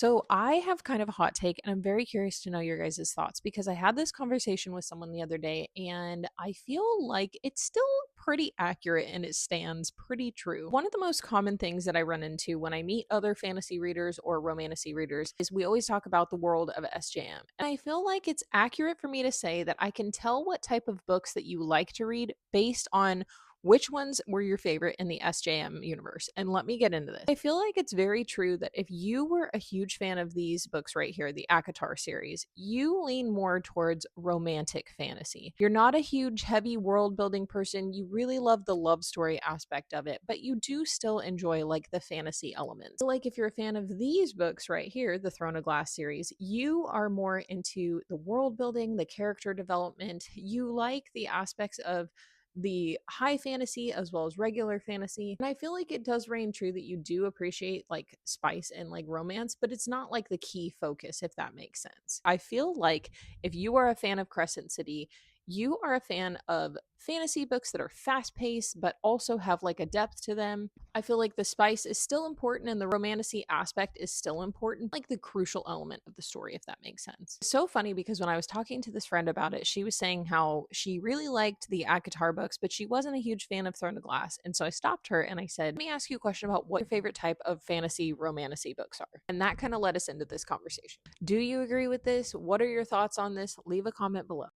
So I have kind of a hot take, and I'm very curious to know your guys' thoughts because I had this conversation with someone the other day, and I feel like it's still pretty accurate and it stands pretty true. One of the most common things that I run into when I meet other fantasy readers or romantasy readers is we always talk about the world of SJM. And I feel like it's accurate for me to say that I can tell what type of books that you like to read based on which ones were your favorite in the SJM universe. And let me get into this. I feel like it's very true that if you were a huge fan of these books right here, the ACOTAR series, you lean more towards romantic fantasy. You're not a huge, heavy world building person. You really love the love story aspect of it, but you do still enjoy like the fantasy elements. Like if you're a fan of these books right here, the Throne of Glass series, you are more into the world building, the character development. You like the aspects of the high fantasy as well as regular fantasy. And I feel like it does reign true that you do appreciate like spice and like romance, but it's not like the key focus, if that makes sense. I feel like if you are a fan of Crescent City, you are a fan of fantasy books that are fast paced but also have like a depth to them. I feel like the spice is still important and the romantasy aspect is still important, like the crucial element of the story, if that makes sense. It's so funny because when I was talking to this friend about it, she was saying how she really liked the ACOTAR books, but she wasn't a huge fan of Throne of Glass. And so I stopped her and I said, let me ask you a question about what your favorite type of fantasy romantasy books are. And that kind of led us into this conversation. Do you agree with this? What are your thoughts on this? Leave a comment below.